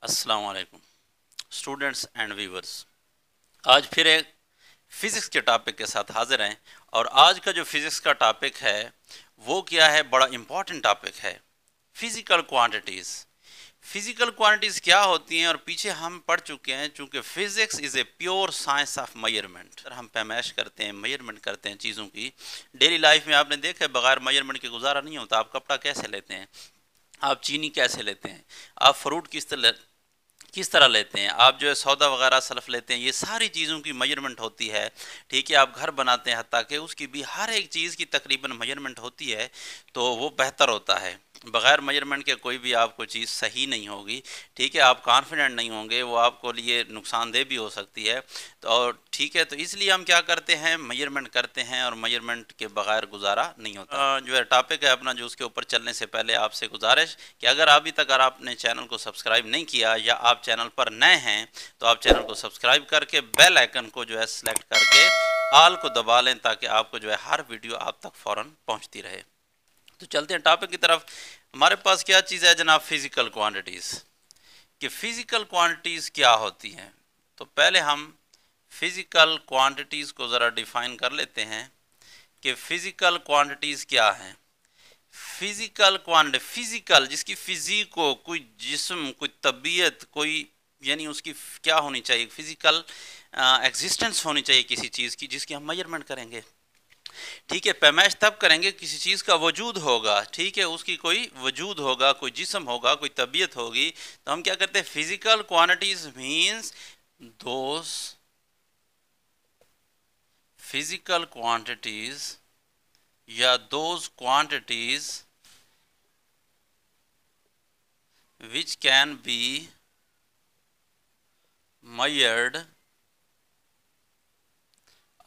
अस्सलाम वालेकुम students and viewers. आज फिर एक फ़िज़िक्स के टॉपिक के साथ हाज़िर हैं और आज का जो फ़िज़िक्स का टॉपिक है वो क्या है, बड़ा इम्पॉर्टेंट टॉपिक है। Physical quantities. फ़िज़िकल क्वांटिटीज़ क्या होती हैं और पीछे हम पढ़ चुके हैं, चूँकि physics is a pure science of measurement. हम पैमाइश करते हैं, मेजरमेंट करते हैं चीज़ों की। डेली लाइफ में आपने देखा है बगैर मेजरमेंट के गुजारा नहीं होता। आप कपड़ा कैसे लेते हैं, आप चीनी कैसे लेते हैं, आप फ्रूट किस तरह लेते हैं, आप जो है सौदा वगैरह सल्फ़ लेते हैं, ये सारी चीज़ों की मेजरमेंट होती है। ठीक है, आप घर बनाते हैं, हत्ता कि उसकी भी हर एक चीज़ की तकरीबन मेजरमेंट होती है, तो वो बेहतर होता है। बग़ैर मेजरमेंट के कोई भी आपको चीज़ सही नहीं होगी। ठीक है, आप कॉन्फिडेंट नहीं होंगे, वो आपको लिए नुकसानदेह भी हो सकती है। तो और ठीक है, तो इसलिए हम क्या करते हैं, मेजरमेंट करते हैं और मेजरमेंट के बग़ैर गुजारा नहीं होता। जो है टॉपिक है अपना, जो उसके ऊपर चलने से पहले आपसे गुजारिश कि अगर आपने चैनल को सब्सक्राइब नहीं किया या आप चैनल पर नए हैं तो आप चैनल को सब्सक्राइब करके बेल आइकन को जो है सेलेक्ट करके ऑल को दबा लें, ताकि आपको जो है हर वीडियो आप तक फ़ौरन पहुंचती रहे। तो चलते हैं टॉपिक की तरफ। हमारे पास क्या चीज़ है जनाब, फ़िज़िकल क्वांटिटीज़। कि फ़िज़िकल क्वांटिटीज़ क्या होती हैं, तो पहले हम फ़िज़िकल क्वांटिटीज़ को ज़रा डिफ़ाइन कर लेते हैं कि फ़िज़िकल क्वांटिटीज़ क्या हैं। फ़िज़िकल क्वांटिटी, फ़िज़िकल जिसकी फ़िज़िक हो, कोई जिस्म, कोई तबीयत, कोई यानी उसकी क्या होनी चाहिए, फ़िज़िकल एग्जिस्टेंस होनी चाहिए किसी चीज़ की, जिसकी हम मेजरमेंट करेंगे। ठीक है, पैमाइश तब करेंगे किसी चीज़ का वजूद होगा। ठीक है, उसकी कोई वजूद होगा, कोई जिस्म होगा, कोई तबीयत होगी, तो हम क्या करते हैं, physical quantities means those physical quantities या those quantities which can be measured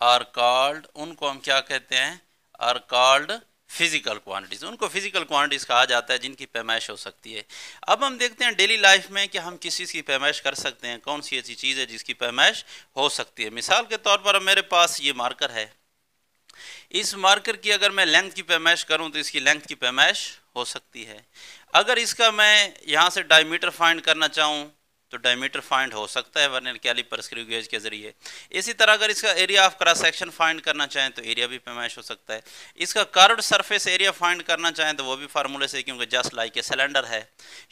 are called, उनको हम क्या कहते हैं, are called फिजिकल क्वांटिटीज़। उनको फिजिकल क्वांटिटीज़ कहा जाता है जिनकी पैमाइश हो सकती है। अब हम देखते हैं डेली लाइफ में कि हम किस चीज़ की पैमाइश कर सकते हैं, कौन सी ऐसी चीज़ है जिसकी पैमाइश हो सकती है। मिसाल के तौर पर मेरे पास ये मार्कर है, इस मार्कर की अगर मैं लेंथ की पैमाइश करूं तो इसकी लेंथ की पैमाइश हो सकती है। अगर इसका मैं यहाँ से डायमीटर फाइंड करना चाहूँ तो डायमीटर फाइंड हो सकता है वर्नियर कैलिपर स्क्रू गेज के ज़रिए। इसी तरह अगर इसका area of cross section find करना चाहें तो एरिया भी पैमाइश हो सकता है। इसका कर्व्ड सरफेस एरिया फाइंड करना चाहें तो वो भी फार्मूले से, क्योंकि जस्ट लाइक ए सिलेंडर है।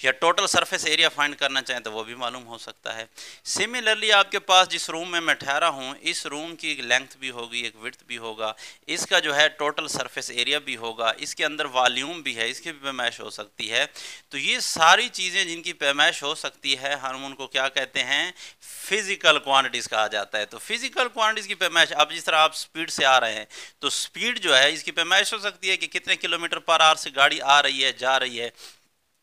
या टोटल सरफेस एरिया फाइंड करना चाहें तो वो भी मालूम हो सकता है। सिमिलरली आपके पास जिस रूम में मैं ठहरा हूँ, इस रूम की एक लेंथ भी होगी, एक विड्थ भी होगा, इसका जो है टोटल सरफेस एरिया भी होगा, इसके अंदर वॉल्यूम भी है, इसकी भी पैमाइश हो सकती है। तो ये सारी चीज़ें जिनकी पैमाइश हो सकती है, हम उनको क्या कहते हैं, फिजिकल क्वांटिटीज़ कहा जाता है। तो फिजिकल क्वांटिटीज़ की पैमाइश, अब जिस तरह आप स्पीड से आ रहे हैं तो स्पीड जो है इसकी पैमाइश हो सकती है कि कितने किलोमीटर पर आवर से गाड़ी आ रही है, जा रही है,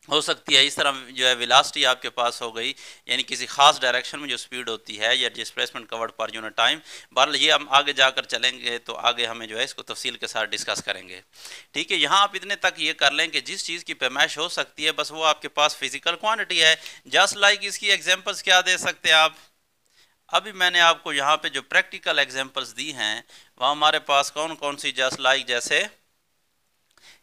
हो सकती है। इस तरह जो है वेलोसिटी आपके पास हो गई, यानी किसी खास डायरेक्शन में जो स्पीड होती है, या displacement covered per unit time. बहरहाल ये हम आगे जाकर चलेंगे तो आगे हमें जो है इसको तफसील के साथ डिस्कस करेंगे। ठीक है, यहाँ आप इतने तक ये कर लें कि जिस चीज़ की पैमाइश हो सकती है बस वो आपके पास फिजिकल क्वांटिटी है। जस्ट लाइक इसकी एग्जांपल्स क्या दे सकते हैं आप, अभी मैंने आपको यहाँ पे जो प्रैक्टिकल एग्जांपल्स दी हैं वहाँ हमारे पास कौन कौन सी, जस्ट लाइक जैसे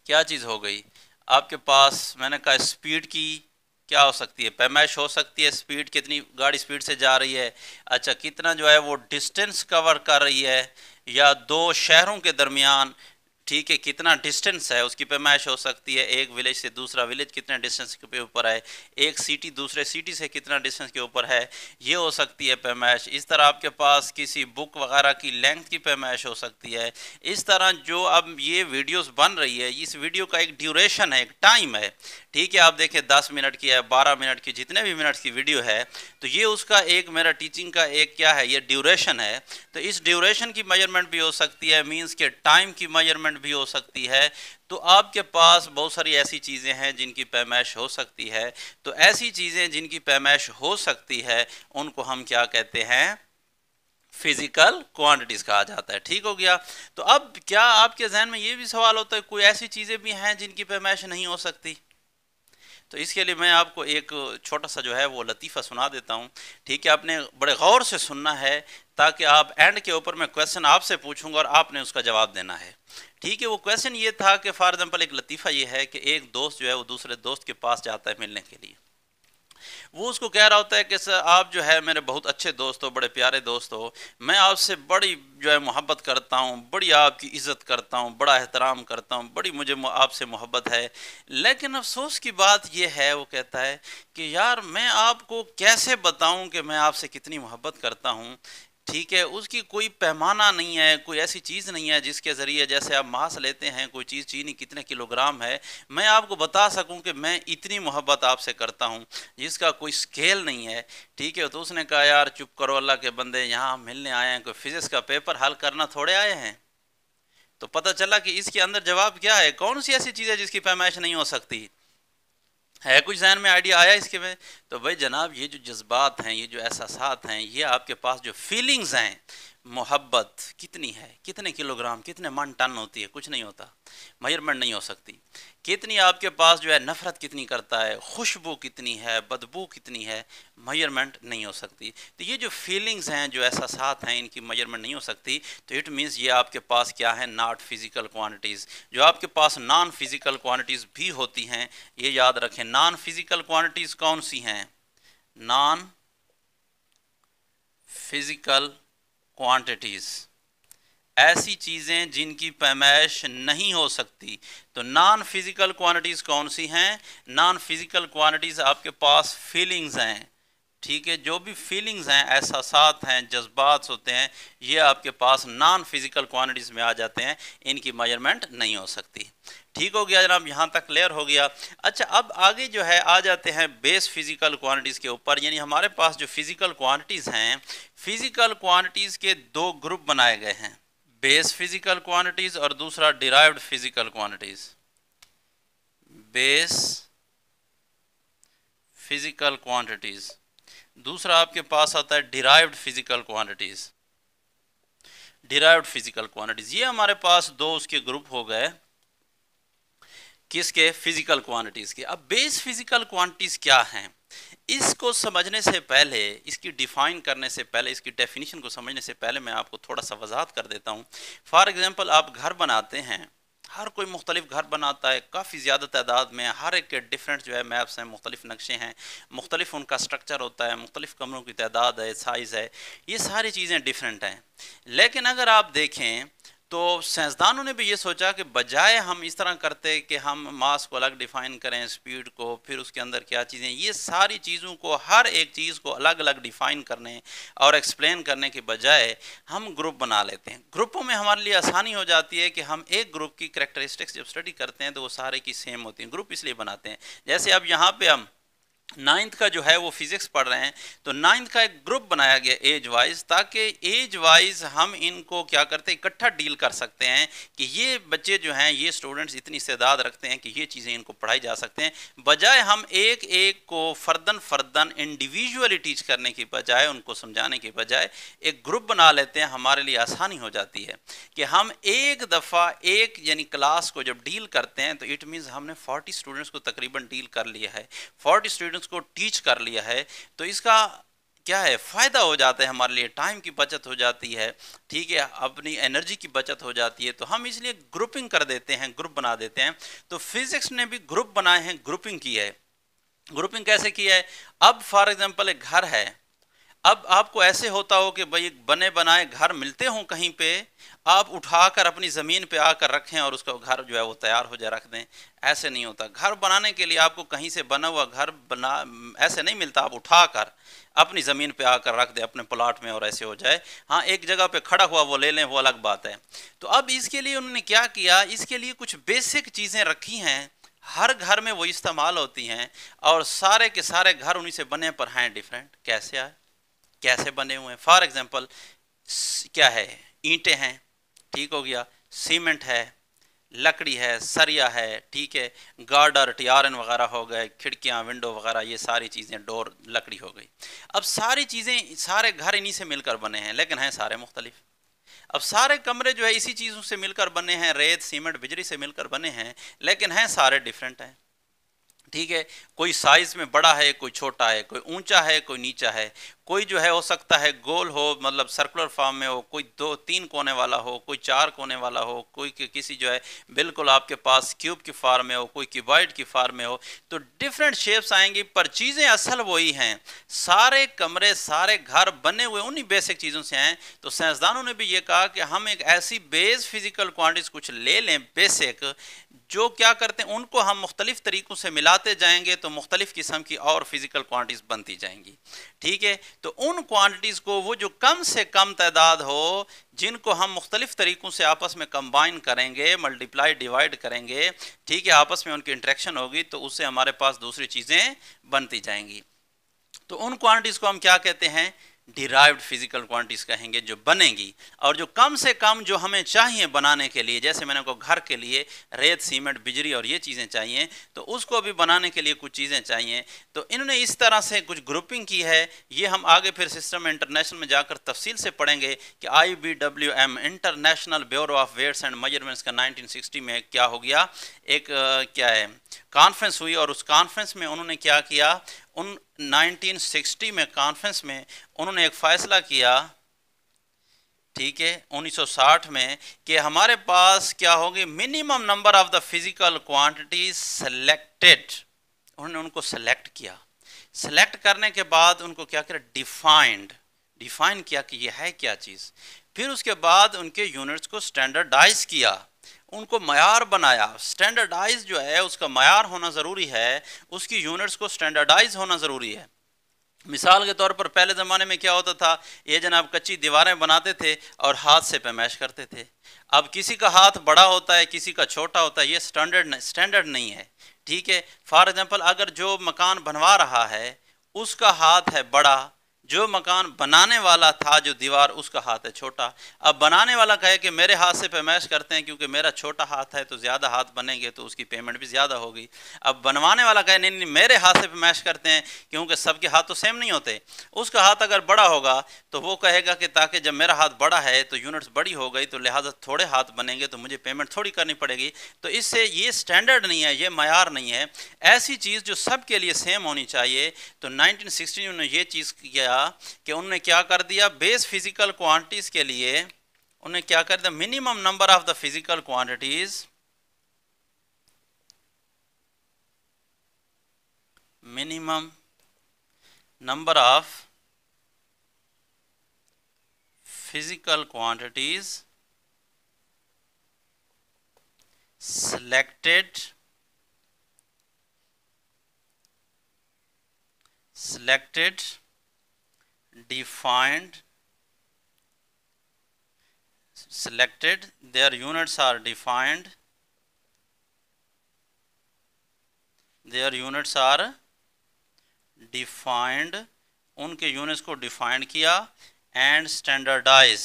क्या चीज़ हो गई आपके पास, मैंने कहा स्पीड की क्या हो सकती है, पैमाइश हो सकती है। स्पीड, कितनी गाड़ी स्पीड से जा रही है, अच्छा कितना जो है वो डिस्टेंस कवर कर रही है, या दो शहरों के दरमियान, ठीक है, कितना डिस्टेंस है उसकी पैमाइश हो सकती है। एक विलेज से दूसरा विलेज कितने डिस्टेंस के ऊपर है, एक सिटी दूसरे सिटी से कितना डिस्टेंस के ऊपर है, ये हो सकती है पैमाइश। इस तरह आपके पास किसी बुक वगैरह की लेंथ की पैमाइश हो सकती है। इस तरह जो अब ये वीडियोस बन रही है, इस वीडियो का एक ड्यूरेशन है, एक टाइम है। ठीक है, आप देखें 10 मिनट की है, 12 मिनट की, जितने भी मिनट्स की वीडियो है, तो ये उसका एक मेरा टीचिंग का एक क्या है, ये ड्यूरेशन है। तो इस ड्यूरेशन की मेजरमेंट भी हो सकती है, मींस के टाइम की मेजरमेंट भी हो सकती है। तो आपके पास बहुत सारी ऐसी चीज़ें हैं जिनकी पैमाइश हो सकती है। तो ऐसी चीज़ें जिनकी पैमाइश हो सकती है उनको हम क्या कहते हैं, फिजिकल क्वांटिटीज़ कहा जाता है। ठीक हो गया। तो अब क्या आपके जहन में ये भी सवाल होता है, कोई ऐसी चीज़ें भी हैं जिनकी पैमाइश नहीं हो सकती? तो इसके लिए मैं आपको एक छोटा सा जो है वो लतीफ़ा सुना देता हूँ। ठीक है, आपने बड़े गौर से सुनना है, ताकि आप एंड के ऊपर मैं क्वेश्चन आपसे पूछूंगा और आपने उसका जवाब देना है। ठीक है, वो क्वेश्चन ये था कि फॉर एग्जांपल एक लतीफ़ा ये है कि एक दोस्त जो है वो दूसरे दोस्त के पास जाता है मिलने के लिए। وہ اس کو کہہ رہا ہوتا ہے کہ سر آپ جو ہے میرے بہت اچھے دوست ہو، بڑے پیارے دوست ہو، میں آپ سے بڑی جو ہے محبت کرتا ہوں، بڑی آپ کی عزت کرتا ہوں، بڑا احترام کرتا ہوں، بڑی مجھے آپ سے محبت ہے، لیکن افسوس کی بات یہ ہے، وہ کہتا ہے کہ یار میں آپ کو کیسے بتاؤں کہ میں آپ سے کتنی محبت کرتا ہوں، ٹھیک ہے، اس کی کوئی پیمانہ نہیں ہے، کوئی ایسی چیز نہیں ہے جس کے ذریعے جیسے آپ ماس لیتے ہیں کوئی چیز چینی کتنے کلو گرام ہے، میں آپ کو بتا سکوں کہ میں اتنی محبت آپ سے کرتا ہوں جس کا کوئی سکیل نہیں ہے، ٹھیک ہے۔ تو اس نے کہا یار چپ کرو اللہ کے بندے، یہاں ملنے آئے ہیں، کوئی فزکس کا پیپر حل کرنا تھوڑے آئے ہیں۔ تو پتہ چلا کہ اس کے اندر جواب کیا ہے، کون سی ایسی چیز ہے جس کی پیمائش نہیں ہو سکتی؟ ہے کچھ ذہن میں آئیڈیا آیا اس کے میں؟ تو بھائی جناب یہ جو جذبات ہیں، یہ جو احساسات ہیں، یہ آپ کے پاس جو فیلنگز ہیں، محبت کتنی ہے، کتنے کلو گرام، کتنے من ٹن ہوتی ہے، کچھ نہیں ہوتا، میئرمنٹ نہیں ہو سکتی۔ کتنی آپ کے پاس جو ہے نفرت کتنی کرتا ہے، خوشبو کتنی ہے، بدبو کتنی ہے، میئرمنٹ نہیں ہو سکتی۔ تو یہ جو فیلنگز ہیں، جو احساسات ہیں، ان کی میئرمنٹ نہیں ہو سکتی، تو اٹ مینس یہ آپ کے پاس کیا ہے، ناٹ فزیکل کوانٹیز۔ جو آپ کے پاس نان فزیکل کوانٹیز بھی ہوتی ہیں، یہ یاد رکھیں، نان فزیکل کوانٹیز کون سی ہیں؟ نان فزیکل کوانٹیٹیز، ایسی چیزیں جن کی پیمائش نہیں ہو سکتی۔ تو نان فزیکل کوانٹیز کون سی ہیں؟ نان فزیکل کوانٹیز آپ کے پاس فیلنگز ہیں، ٹھیک ہے، جو بھی فیلنگز ہیں، احساسات ہیں، جذبات ہوتے ہیں، یہ آپ کے پاس نان فزیکل کوانٹیز میں آ جاتے ہیں، ان کی میجرمنٹ نہیں ہو سکتی۔ ٹھیک ہو گیا جناب، یہاں تک کلیئر ہو گیا۔ اچھا اب آگے جو ہے آ جاتے ہیں بیس فزیکل کوانٹیز کے اوپر، یعنی ہمارے پاس جو فزیکل کوانٹیز ہیں، فزیکل کوانٹیز کے دو گروپ بنائے گئے ہیں، بیس فزیکل کوانٹیز اور دوسرا ڈیرائیوڈ فزیکل کوانٹیز۔ بیس فزیکل کوانٹیٹیز، دوسرا آپ کے پاس آتا ہے derived physical quantities. Derived physical quantities, یہ ہمارے پاس دو اس کے گروپ ہو گئے، کس کے؟ فزیکل کوانٹیٹیز کے۔ اب بیس فزیکل کوانٹیٹیز کیا ہیں، اس کو سمجھنے سے پہلے، اس کی ڈیفائن کرنے سے پہلے، اس کی ڈیفینیشن کو سمجھنے سے پہلے میں آپ کو تھوڑا سا وضاحت کر دیتا ہوں۔ فار ایگزامپل آپ گھر بناتے ہیں، ہر کوئی مختلف گھر بناتا ہے، کافی زیادہ تعداد میں، ہر ایک کے ڈیفرنٹ جو ہے میپس ہیں، مختلف نقشے ہیں، مختلف ان کا سٹرکچر ہوتا ہے، مختلف کمروں کی تعداد ہے، سائز ہے، یہ ساری چیزیں ڈیفرنٹ ہیں۔ لیکن اگر آپ دیکھیں تو سائنسدانوں نے بھی یہ سوچا کہ بجائے ہم اس طرح کرتے کہ ہم ماس کو الگ ڈیفائن کریں، سپیڈ کو، پھر اس کے اندر کیا چیزیں، یہ ساری چیزوں کو، ہر ایک چیز کو الگ الگ ڈیفائن کرنے اور ایکسپلین کرنے کے بجائے ہم گروپ بنا لیتے ہیں۔ گروپوں میں ہمارے لیے آسانی ہو جاتی ہے کہ ہم ایک گروپ کی کریکٹرسٹکس جب اسٹڈی کرتے ہیں تو وہ سارے کی سیم ہوتی ہیں، گروپ اس لیے بناتے ہیں۔ جیسے اب یہاں پہ ہم 9th کا جو ہے وہ فزکس پڑھ رہے ہیں، تو 9th کا ایک گروپ بنایا گیا ایج وائز، تاکہ ایج وائز ہم ان کو کیا کرتے ہیں، اکٹھا ڈیل کر سکتے ہیں کہ یہ بچے جو ہیں، یہ سٹوڈنٹس اتنی استعداد رکھتے ہیں کہ یہ چیزیں ان کو پڑھائی جا سکتے ہیں، بجائے ہم ایک ایک کو فردن فردن انڈیویجولی ٹیچ کرنے کی بجائے، ان کو سمجھانے کی بجائے ایک گروپ بنا لیتے ہیں، ہمارے لیے آسانی ہو جاتی ہے کہ ہم ایک دفعہ ایک یعنی کلاس کو جب ڈیل کرتے ہیں تو اٹ مینز ہم نے 40 اسٹوڈنٹس کو تقریباً ڈیل کر لیا ہے، 40 اسٹوڈنٹس کو ٹیچ کر لیا ہے، تو اس کا کیا ہے فائدہ ہو جاتا ہے، ہمارے لیے ٹائم کی بچت ہو جاتی ہے، ٹھیک ہے، اپنی انرجی کی بچت ہو جاتی ہے، تو ہم اس لیے گروپنگ کر دیتے ہیں، گروپ بنا دیتے ہیں۔ تو فزکس نے بھی گروپ بنائے ہیں، گروپنگ کی ہے۔ گروپنگ کیسے کی ہے؟ اب فار ایگزامپل ایک گھر ہے، اب آپ کو ایسے ہوتا ہو کہ بھئی بنے بنائے گھر ملتے ہوں کہیں پہ، آپ اٹھا کر اپنی زمین پہ آ کر رکھیں اور اس کا گھر جو ہے وہ تیار ہو جائے رکھ دیں، ایسے نہیں ہوتا۔ گھر بنانے کے لیے آپ کو کہیں سے بنا ہوا گھر ایسے نہیں ملتا، آپ اٹھا کر اپنی زمین پہ آ کر رکھ دیں اپنے پلاٹ میں اور ایسے ہو جائے۔ ہاں ایک جگہ پہ کھڑا ہوا وہ لے لیں، وہ الگ بات ہے۔ تو اب اس کے لیے انہوں نے کیا کیا، اس کے لیے کچھ بیسک چیزیں رکھی ہیں، ہر گھر میں وہ استعمال ہوتی ہیں، اور سارے کے سارے گھر انہی سے بنے پر ہیں ڈیفرنٹ۔ کیسے آئے، کیسے بنے ہوئے ہیں؟ فار ایگزامپل کیا ہے، اینٹیں ہیں، ٹھیک ہو گیا، سیمنٹ ہے، لکڑی ہے، سریا ہے، ٹھیک ہے، گارڈر ٹیارن وغیرہ ہو گئے، کھڑکیاں ونڈو وغیرہ، یہ ساری چیزیں، ڈور لکڑی ہو گئی۔ اب ساری چیزیں، سارے گھر انہی سے مل کر بنے ہیں، لیکن ہیں سارے مختلف۔ اب سارے کمرے جو ہے اسی چیزوں سے مل کر بنے ہیں، ریت سیمنٹ بجری سے مل کر بنے ہیں، لیکن ہیں سارے ڈیفرنٹ ہیں، ٹھیک ہے، کوئی سائز میں بڑا ہے، کوئی چھوٹا ہے، کوئی اونچا ہے، کوئی نیچا ہے، कोई जो है हो सकता है गोल हो, मतलब सर्कुलर फॉर्म में हो, कोई 2-3 कोने वाला हो, कोई 4 कोने वाला हो, कोई किसी जो है बिल्कुल आपके पास क्यूब की फॉर्म में हो, कोई क्यूबॉइड की फॉर्म में हो। तो डिफरेंट शेप्स आएंगी, पर चीज़ें असल वही हैं। सारे कमरे, सारे घर बने हुए उन्हीं बेसिक चीज़ों से हैं। तो साइंसदानों ने भी ये कहा कि हम एक ऐसी बेस फिजिकल क्वांटिटीज कुछ ले लें बेसिक, जो क्या करते हैं उनको हम मुख्तलिफ तरीक़ों से मिलाते जाएंगे तो मुख्तलिफ किस्म की और फिज़िकल क्वांटिटीज़ बनती जाएंगी। ठीक है, तो उन क्वांटिटीज़ को वो जो कम से कम तादाद हो, जिनको हम मुख्तलिफ तरीक़ों से आपस में कंबाइन करेंगे, मल्टीप्लाई डिवाइड करेंगे, ठीक है, आपस में उनकी इंटरेक्शन होगी तो उससे हमारे पास दूसरी चीज़ें बनती जाएंगी। तो उन क्वांटिटीज़ को हम क्या कहते हैं? डिराइव्ड फिजिकल क्वांटिटीज़ कहेंगे, जो बनेंगी और जो कम से कम जो हमें चाहिए बनाने के लिए, जैसे मैंने को घर के लिए रेत, सीमेंट, बिजली और ये चीज़ें चाहिए, तो उसको भी बनाने के लिए कुछ चीज़ें चाहिए। तो इन्होंने इस तरह से कुछ ग्रुपिंग की है। ये हम आगे फिर सिस्टम इंटरनेशनल में जाकर तफसील से पढ़ेंगे कि IBWM international bureau of weights and measurements का 1960 में क्या हो गया, एक क्या है कॉन्फ्रेंस हुई, और उस कॉन्फ्रेंस में उन्होंने क्या किया, उन 1960 में कॉन्फ्रेंस में उन्होंने एक फ़ैसला किया, ठीक है, 1960 में, कि हमारे पास क्या होगी, minimum number of the physical quantities selected. उन्होंने उनको सेलेक्ट किया। सेलेक्ट करने के बाद उनको क्या किया, डिफाइन किया कि यह है क्या चीज़। फिर उसके बाद उनके यूनिट्स को स्टैंडर्डाइज किया, उनको मयार बनाया। स्टैंडर्डाइज जो है उसका मयार होना ज़रूरी है, उसकी यूनिट्स को स्टैंडर्डाइज होना ज़रूरी है। मिसाल के तौर पर पहले ज़माने में क्या होता था, ये जनाब कच्ची दीवारें बनाते थे और हाथ से पैमाइश करते थे। अब किसी का हाथ बड़ा होता है, किसी का छोटा होता है, ये स्टैंडर्ड नहीं है। ठीक है, फॉर एग्जांपल अगर जो मकान बनवा रहा है उसका हाथ है बड़ा, जो मकान बनाने वाला था जो दीवार, उसका हाथ है छोटा। अब बनाने वाला कहे कि मेरे हाथ से पैमाइश करते हैं क्योंकि मेरा छोटा हाथ है तो ज़्यादा हाथ बनेंगे तो उसकी पेमेंट भी ज़्यादा होगी। अब बनवाने वाला कहे नहीं मेरे हाथ से पैमाइश करते हैं क्योंकि सबके हाथ तो सेम नहीं होते। उसका हाथ अगर बड़ा होगा तो वो कहेगा कि ताकि जब मेरा हाथ बड़ा है तो यूनिट्स बड़ी हो गई तो लिहाजा थोड़े हाथ बनेंगे तो मुझे पेमेंट थोड़ी करनी पड़ेगी। तो इससे ये स्टैंडर्ड नहीं है, ये मयार नहीं है। ऐसी चीज़ जो सब के लिए सेम होनी चाहिए। तो 1960 में ये चीज़ किया कि उन्होंने क्या कर दिया, बेस फिजिकल क्वांटिटीज के लिए उन्होंने क्या कर दिया, minimum number of the physical quantities, minimum number of physical quantities selected their units are defined, उनके यूनिट्स को डिफाइंड किया, एंड स्टैंडर्डाइज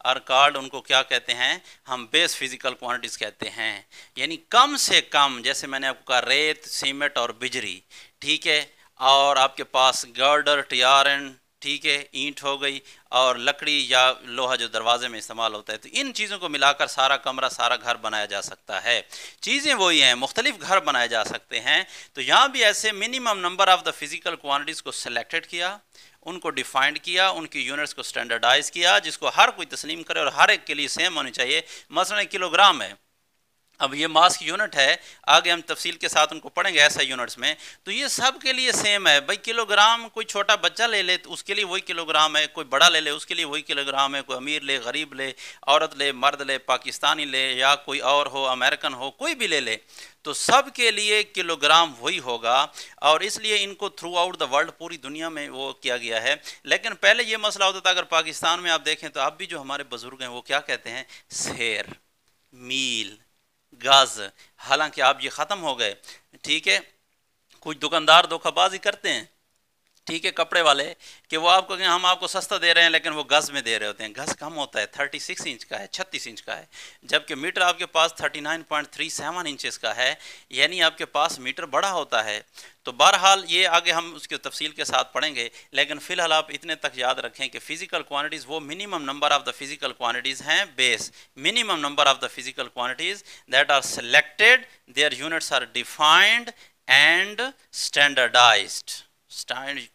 और कॉल्ड, उनको क्या कहते हैं हम, बेस फिजिकल क्वांटिटीज कहते हैं। यानी कम से कम, जैसे मैंने आपको कहा रेत, सीमेंट और बिजली, ठीक है, और आपके पास गर्डर, टियारन, ठीक है, ईंट हो गई, और लकड़ी या लोहा जो दरवाजे में इस्तेमाल होता है। तो इन चीज़ों को मिलाकर सारा कमरा, सारा घर बनाया जा सकता है। चीज़ें वही हैं, मुख्तलिफ घर बनाए जा सकते हैं। तो यहाँ भी ऐसे minimum number of the physical quantities को सेलेक्टेड किया, उनको डिफाइंड किया, उनकी यूनिट्स को स्टैंडर्डाइज किया, जिसको हर कोई तस्लीम करे और हर एक के लिए सेम होनी चाहिए। मसलन किलोग्राम है, अब ये मास की यूनिट है, आगे हम तफसील के साथ उनको पढ़ेंगे ऐसा यूनिट्स में। तो ये सब के लिए सेम है भाई। किलोग्राम कोई छोटा बच्चा ले ले तो उसके लिए वही किलोग्राम है, कोई बड़ा ले ले उसके लिए वही किलोग्राम है, कोई अमीर ले, गरीब ले, औरत ले, मर्द ले, पाकिस्तानी ले, या कोई और हो, अमेरिकन हो, कोई भी ले ले, तो सब के लिए किलोग्राम वही होगा। और इसलिए इनको थ्रू आउट द वर्ल्ड, पूरी दुनिया में वो किया गया है। लेकिन पहले ये मसला होता था, अगर पाकिस्तान में आप देखें तो अब भी जो हमारे बुजुर्ग हैं वो क्या कहते हैं, सेर, मील, गज, हालांकि आप ये ख़त्म हो गए। ठीक है, कुछ दुकानदार धोखाबाजी करते हैं, ठीक है, कपड़े वाले, कि वो आपको कि हम आपको सस्ता दे रहे हैं लेकिन वो गज़ में दे रहे होते हैं। गज़ कम होता है, 36 इंच का है, 36 इंच का है, जबकि मीटर आपके पास 39.37 इंचेस का है, यानी आपके पास मीटर बड़ा होता है। तो बहरहाल ये आगे हम उसके तफसील के साथ पढ़ेंगे, लेकिन फ़िलहाल आप इतने तक याद रखें कि फ़िज़िकल क्वांटिटीज़ वो minimum number of the physical quantities हैं, base minimum number of the physical quantities that are selected, their units are defined and standardized.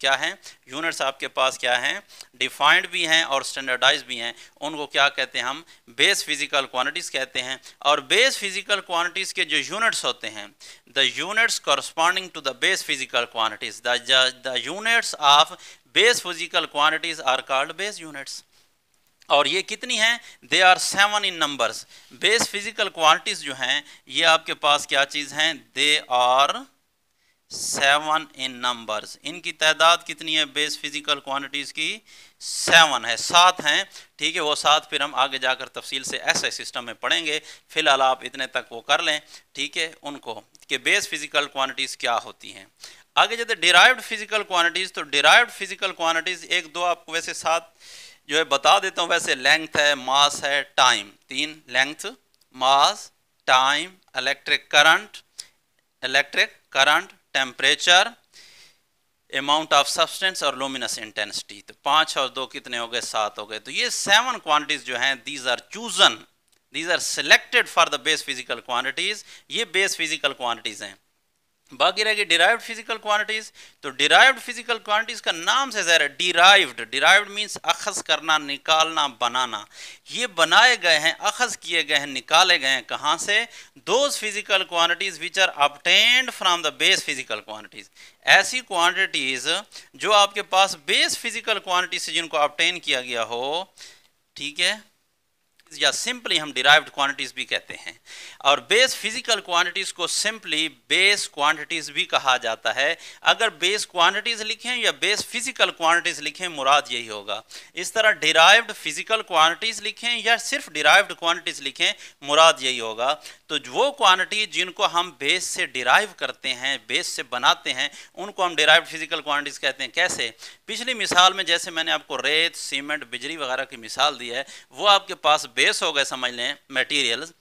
क्या हैं, यूनिट्स आपके पास क्या हैं, डिफाइंड भी हैं और स्टैंडर्डाइज भी हैं। उनको क्या कहते हैं, हम बेस फिजिकल क्वांटिटीज़ कहते हैं। और बेस फिजिकल क्वांटिटीज़ के जो यूनिट्स होते हैं, the units corresponding to the base physical quantities, the units of base physical quantities are called base units. और ये कितनी हैं, they are 7 in numbers. Base physical quantities जो हैं ये आपके पास क्या चीज़ हैं, दे आर 7 इन नंबर्स। इनकी तादाद कितनी है बेस फिजिकल क्वांटिटीज़ की, 7 है, 7 हैं। ठीक है, वो 7 फिर हम आगे जाकर तफसील से ऐसे सिस्टम में पढ़ेंगे। फिलहाल आप इतने तक वो कर लें, ठीक है, उनको कि बेस फिजिकल क्वांटिटीज़ क्या होती हैं। आगे जाते डिराइव्ड फिजिकल क्वांटिटीज़, तो डिराइव्ड फिजिकल क्वांटिटीज़ एक दो आपको वैसे साथ जो है बता देता हूँ। वैसे लेंथ है, मास है, time, 3 length, mass, time, electric current, temperature, amount of substance और लुमिनस इंटेंसिटी। तो 5 और 2 कितने हो गए, 7 हो गए। तो ये 7 क्वांटिटीज जो हैं these are chosen, these are selected for the base physical quantities. ये बेस फिजिकल क्वांटिटीज हैं। बाकी रह गई डिराइव्ड फिजिकल क्वांटिटीज। तो डिराइव्ड फिजिकल क्वांटिटीज का नाम से ज़ाहिर है, डिराइव्ड मींस अखज़ करना, निकालना, बनाना। ये बनाए गए हैं, अखज़ किए गए हैं, निकाले गए हैं कहाँ से, those physical quantities which are obtained from the base physical quantities. ऐसी क्वांटिटीज जो आपके पास बेस फिजिकल क्वांटिटी से जिनको ऑब्टेन किया गया हो, ठीक है, या सिंपली हम डिराइव्ड क्वांटिटीज भी कहते हैं। और बेस फिजिकल क्वांटिटीज को सिंपली बेस क्वांटिटीज भी कहा जाता है। अगर बेस क्वांटिटीज लिखें या बेस फिजिकल क्वांटिटीज लिखें, मुराद यही होगा। इस तरह डिराइव्ड फिजिकल क्वांटिटीज लिखें या सिर्फ डिराइव्ड क्वांटिटीज लिखें, मुराद यही होगा। तो वो क्वांटिटी जिनको हम बेस से डिराइव करते हैं, बेस से बनाते हैं, उनको हम डिराइव्ड फिजिकल क्वांटिटीज कहते हैं। कैसे, पिछली मिसाल में जैसे मैंने आपको रेत, सीमेंट, बिजली वगैरह की मिसाल दी है, वो आपके पास बेस हो गए, समझ लें, मटेरियल्स।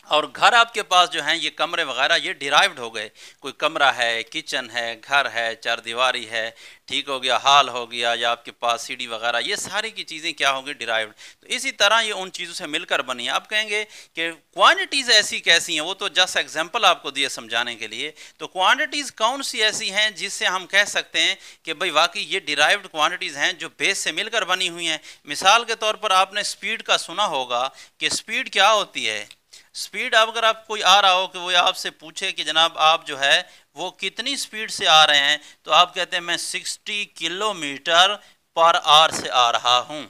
और घर आपके पास जो हैं ये कमरे वगैरह ये डिराइव्ड हो गए। कोई कमरा है, किचन है, घर है, चारदीवारी है, ठीक हो गया, हॉल हो गया, या आपके पास सीढ़ी वगैरह, ये सारी की चीज़ें क्या होंगी, डिराइव्ड। तो इसी तरह ये उन चीज़ों से मिलकर बनी है। आप कहेंगे कि क्वांटिटीज़ ऐसी कैसी हैं, वो तो जस्ट एग्जांपल आपको दिए समझाने के लिए। तो क्वांटिटीज़ कौन सी ऐसी हैं जिससे हम कह सकते हैं कि भाई वाकई ये डिराइव्ड क्वांटिटीज़ हैं जो बेस से मिलकर बनी हुई हैं। मिसाल के तौर पर आपने स्पीड का सुना होगा कि स्पीड क्या होती है। स्पीड, अब अगर आप कोई आ रहा हो कि वो आपसे पूछे कि जनाब आप जो है वो कितनी स्पीड से आ रहे हैं, तो आप कहते हैं मैं 60 किलोमीटर पर आवर से आ रहा हूं,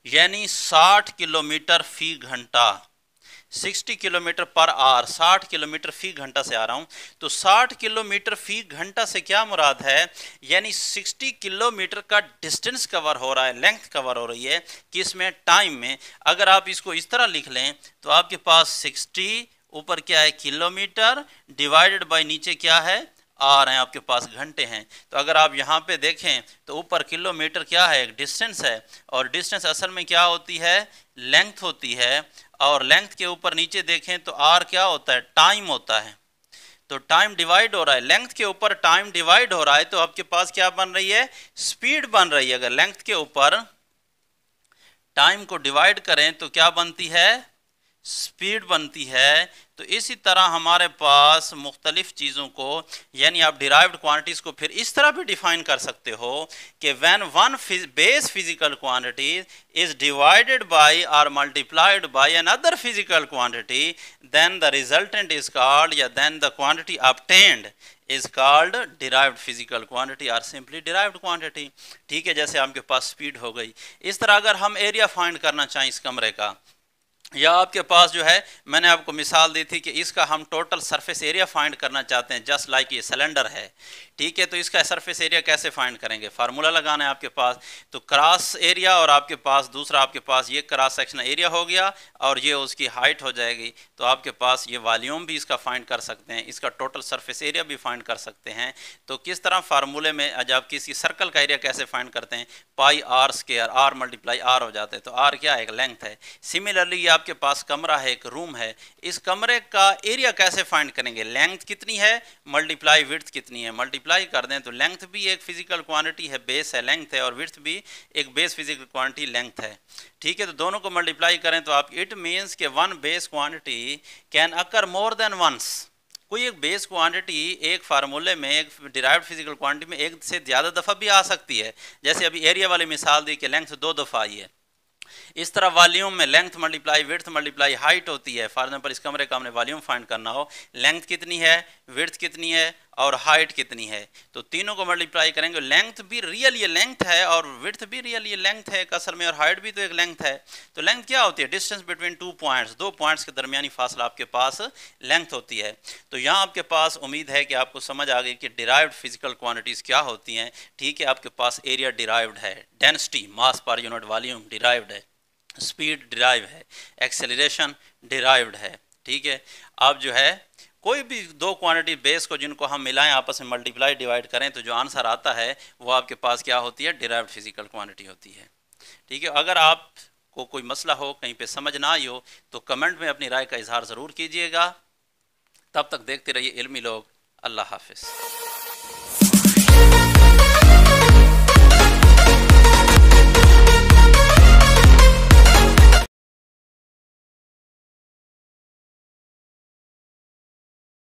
यानी 60 किलोमीटर फी घंटा। 60 किलोमीटर पर आवर, 60 किलोमीटर फी घंटा से आ रहा हूँ। तो 60 किलोमीटर फी घंटा से क्या मुराद है, यानी 60 किलोमीटर का डिस्टेंस कवर हो रहा है, लेंथ कवर हो रही है, किस में, टाइम में। अगर आप इसको इस तरह लिख लें तो आपके पास 60 ऊपर क्या है, किलोमीटर, डिवाइडेड बाय नीचे क्या है, आर हैं, आपके पास घंटे हैं। तो अगर आप यहाँ पे देखें तो ऊपर किलोमीटर क्या है, एक डिस्टेंस है, और डिस्टेंस असल में क्या होती है, लेंथ होती है। और लेंथ के ऊपर नीचे देखें तो आर क्या होता है, टाइम होता है। तो टाइम डिवाइड हो रहा है, लेंथ के ऊपर टाइम डिवाइड हो रहा है, तो आपके पास क्या बन रही है, स्पीड बन रही है। अगर लेंथ के ऊपर टाइम को डिवाइड करें तो क्या बनती है, स्पीड बनती है। तो इसी तरह हमारे पास मुख्तलिफ चीज़ों को, यानी आप डिराइव्ड क्वांटिटीज को फिर इस तरह भी डिफाइन कर सकते हो कि when one base physical quantity is divided by or multiplied by another physical quantity, then the resultant is called, या then the quantity obtained is called derived physical quantity or simply derived quantity. ठीक है, जैसे आपके पास speed हो गई। इस तरह अगर हम एरिया फाइंड करना चाहें इस कमरे का, या आपके पास जो है, मैंने आपको मिसाल दी थी कि इसका हम टोटल सरफेस एरिया फाइंड करना चाहते हैं, जस्ट लाइक ये सिलेंडर है, ठीक है। तो इसका सरफेस एरिया कैसे फाइंड करेंगे, फार्मूला लगाना है आपके पास। तो क्रॉस एरिया और आपके पास दूसरा, आपके पास ये क्रॉस सेक्शनल एरिया हो गया और ये उसकी हाइट हो जाएगी। तो आपके पास ये वॉल्यूम भी इसका फाइंड कर सकते हैं, इसका टोटल सरफेस एरिया भी फाइंड कर सकते हैं। तो किस तरह फार्मूले में आज आप किसी सर्कल का एरिया कैसे फाइंड करते हैं, pi r square, r multiply r हो जाते हैं। तो आर क्या है, एक लेंथ है। सिमिलरली आपके पास कमरा है, एक रूम है, इस कमरे का एरिया कैसे फाइंड करेंगे, लेंथ कितनी है मल्टीप्लाई विड्थ कितनी है, मल्टीप्लाई कर दें तो लेंथ भी एक फिजिकल क्वांटिटी है, बेस है, लेंथ है, और विड्थ भी एक बेस फिजिकल क्वांटिटी लेंथ है। ठीक है, तो दोनों को मल्टीप्लाई करें तो आप, इट मीन्स के one base quantity can occur more than once. کوئی ایک بیس کوانٹٹی ایک فارمولے میں، ایک ڈیرائیوڈ فزیکل کوانٹٹی میں ایک سے زیادہ دفعہ بھی آ سکتی ہے. جیسے ابھی ایریا والی مثال دی کہ لینتھ 2 دفعہ آئی ہے، اس طرح والیوم میں لینتھ ملٹیپلائی ویڈتھ ملٹیپلائی ہائٹ ہوتی ہے. فار ایگزامپل اس کمرے کا ہم نے والیوم فائنڈ کرنا ہو، لینتھ کتنی ہے، ویڈتھ کتنی ہے اور ہائٹ کتنی ہے، تو تینوں کو ملٹیپلائی کریں گے. لینتھ بھی ریئل یہ لینتھ ہے اور ویڈتھ بھی ریئل یہ لینتھ ہے اصل میں، اور ہائٹ بھی تو ایک لینتھ ہے. تو لینتھ کیا ہوتی ہے؟ ڈسٹینس بٹوین 2 پوائنٹس، 2 پوائنٹس کے درمیانی فاصلہ آپ کے پاس لینتھ ہوتی ہے. تو یہاں آپ کے پاس امید ہے کہ آپ کو سمجھ آ گئی کہ ڈیرائیوڈ فزیکل کوانٹیز کیا ہوتی ہیں. ٹھیک ہے، آپ کے پاس ایریا ڈیرائیوڈ ہے، ڈینسٹی ماس پر یونٹ والیوم ڈیرائیوڈ ہے، اسپیڈ ڈیرائیو ہے، ایکسیلریشن ڈیرائیوڈ ہے. ٹھیک ہے، اب جو ہے کوئی بھی دو کوانٹٹی بیس کو جن کو ہم ملائیں آپس میں ملٹیپلائی ڈیوائڈ کریں تو جو آنسر آتا ہے وہ آپ کے پاس کیا ہوتی ہے؟ ڈیرائیوڈ فزیکل کوانٹٹی ہوتی ہے. ٹھیک ہے، اگر آپ کو کوئی مسئلہ ہو، کہیں پہ سمجھ نہ آئی ہو تو کمنٹ میں اپنی رائے کا اظہار ضرور کیجیے گا. تب تک دیکھتے رہیے علمی لوگ. اللہ حافظ.